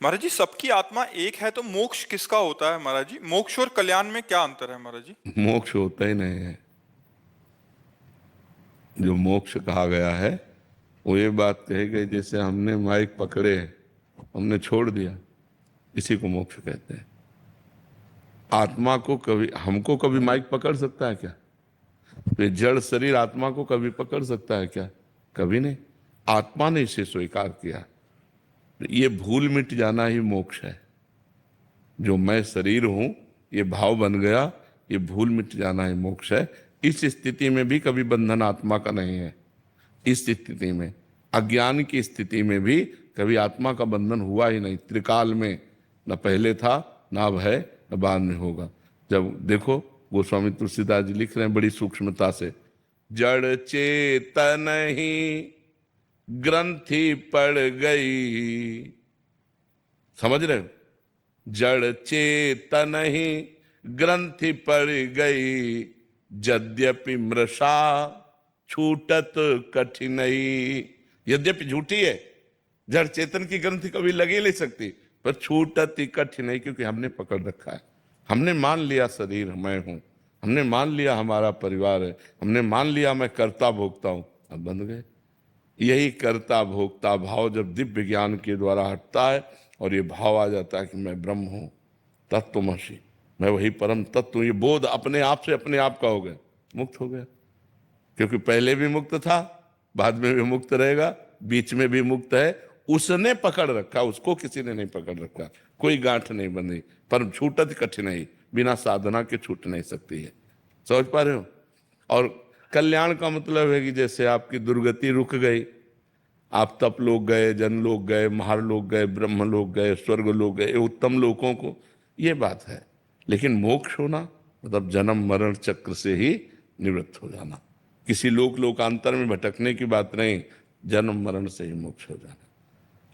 महाराज जी, सबकी आत्मा एक है तो मोक्ष किसका होता है महाराज जी? मोक्ष और कल्याण में क्या अंतर है महाराज जी? मोक्ष होता ही नहीं है। जो मोक्ष कहा गया है वो ये बात कही गई जैसे हमने माइक पकड़े, हमने छोड़ दिया, इसी को मोक्ष कहते हैं। आत्मा को कभी, हमको कभी माइक पकड़ सकता है क्या? ये जड़ शरीर आत्मा को कभी पकड़ सकता है क्या? कभी नहीं। आत्मा ने इसे स्वीकार किया। ये भूल मिट जाना ही मोक्ष है। जो मैं शरीर हूं ये भाव बन गया, ये भूल मिट जाना ही मोक्ष है। इस स्थिति में भी कभी बंधन आत्मा का नहीं है। इस स्थिति में, अज्ञान की स्थिति में भी कभी आत्मा का बंधन हुआ ही नहीं। त्रिकाल में न पहले था, न अब है, न बाद में होगा। जब देखो गोस्वामी तुलसीदास जी लिख रहे हैं बड़ी सूक्ष्मता से, जड़ चेतन ही ग्रंथि पड़ गई। समझ रहे हो? जड़ चेतन ही ग्रंथि पड़ गई, यद्यपि मृषा छूटत कठिनई। यद्यपि झूठी है, जड़ चेतन की ग्रंथि कभी लगी नहीं सकती, पर छूटत ही कठिनई, क्योंकि हमने पकड़ रखा है। हमने मान लिया शरीर मैं हूं, हमने मान लिया हमारा परिवार है, हमने मान लिया मैं कर्ता भोगता हूं। अब बंध गए। यही कर्ता भोक्ता भाव जब दिव्य ज्ञान के द्वारा हटता है और ये भाव आ जाता है कि मैं ब्रह्म हूं, तत्त्वमसि, मैं वही परम तत्व, ये बोध अपने आप से अपने आप का हो गया, मुक्त हो गया। क्योंकि पहले भी मुक्त था, बाद में भी मुक्त रहेगा, बीच में भी मुक्त है। उसने पकड़ रखा, उसको किसी ने नहीं पकड़ रखा। कोई गांठ नहीं बंधी, पर छूटत कठिनाई, बिना साधना के छूट नहीं सकती है। समझ पा रहे हो? और कल्याण का मतलब है कि जैसे आपकी दुर्गति रुक गई, आप तप लोग गए, जन लोग गए, महार लोग गए, ब्रह्म लोग गए, स्वर्ग लोग गए, उत्तम लोगों को, ये बात है। लेकिन मोक्ष होना मतलब जन्म मरण चक्र से ही निवृत्त हो जाना। किसी लोकांतर में भटकने की बात नहीं, जन्म मरण से ही मोक्ष हो जाना।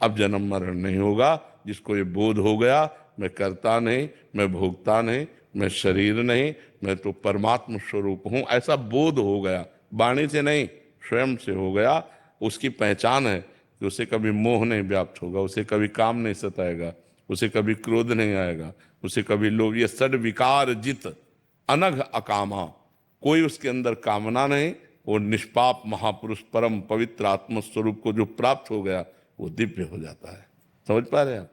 अब जन्म मरण नहीं होगा। जिसको ये बोध हो गया, मैं करता नहीं, मैं भोगता नहीं, मैं शरीर नहीं, मैं तो परमात्म स्वरूप हूं, ऐसा बोध हो गया, वाणी से नहीं स्वयं से हो गया। उसकी पहचान है कि उसे कभी मोह नहीं व्याप्त होगा, उसे कभी काम नहीं सताएगा, उसे कभी क्रोध नहीं आएगा, उसे कभी लोभ, ये सड विकार जित अनघ अकामा, कोई उसके अंदर कामना नहीं। वो निष्पाप महापुरुष परम पवित्र आत्मस्वरूप को जो प्राप्त हो गया वो दिव्य हो जाता है। समझ पा रहे हैं आप?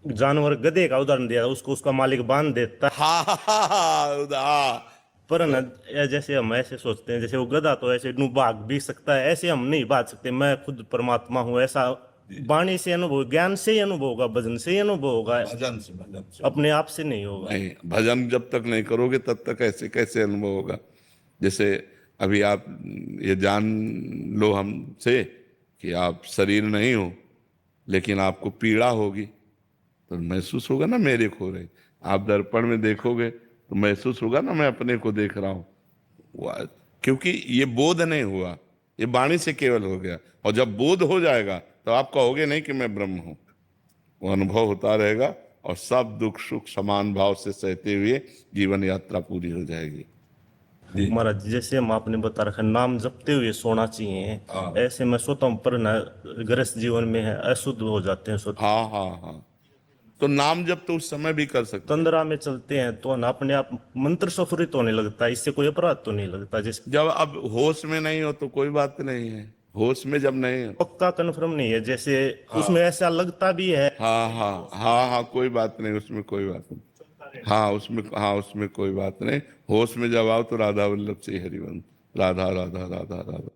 जानवर गधे का उदाहरण दिया, उसको उसका मालिक बांध देता है। हाँ। पर न, जैसे हम ऐसे सोचते हैं जैसे वो गधा तो ऐसे नू भाग भी सकता है, ऐसे हम नहीं भाग सकते। मैं खुद परमात्मा हूँ, ऐसा वाणी से अनुभव, ज्ञान से ही अनुभव होगा, भजन से ही अनुभव होगा, भजन से अपने आप से नहीं होगा। नहीं, भजन जब तक नहीं करोगे तब तक ऐसे कैसे अनुभव होगा? जैसे अभी आप ये जान लो हमसे कि आप शरीर नहीं हो, लेकिन आपको पीड़ा होगी तो महसूस होगा ना मेरे को रहे। आप दर्पण में देखोगे तो महसूस होगा ना मैं अपने को देख रहा हूं। क्योंकि ये बोध नहीं हुआ, ये वाणी से केवल हो गया। और जब बोध हो जाएगा तो आप कहोगे नहीं कि मैं ब्रह्म हूं, वो अनुभव होता रहेगा और सब दुख सुख समान भाव से सहते हुए जीवन यात्रा पूरी हो जाएगी। महाराज जैसे हम आपने बता रखा नाम जपते हुए सोना चाहिए, ऐसे मैं सोता हूँ पर न गृहस्थ जीवन में है अशुद्ध हो जाते हैं सोते। हाँ हाँ हाँ, तो नाम जब तो उस समय भी कर सकते हैं। तंद्रा में चलते हैं तो न अपने आप मंत्र सफुरित होने लगता है, इससे कोई अपराध तो नहीं लगता। जैसे जब अब होश में नहीं हो तो कोई बात नहीं है, होश में जब नहीं हो, पक्का कन्फर्म नहीं है, जैसे उसमें ऐसा लगता भी है। हाँ हाँ हाँ हाँ, कोई बात नहीं, उसमें कोई बात नहीं। हाँ उसमें कोई बात नहीं। होश में जब आओ तो राधा वल्लभ से हरिवंश, राधा राधा राधा राधा।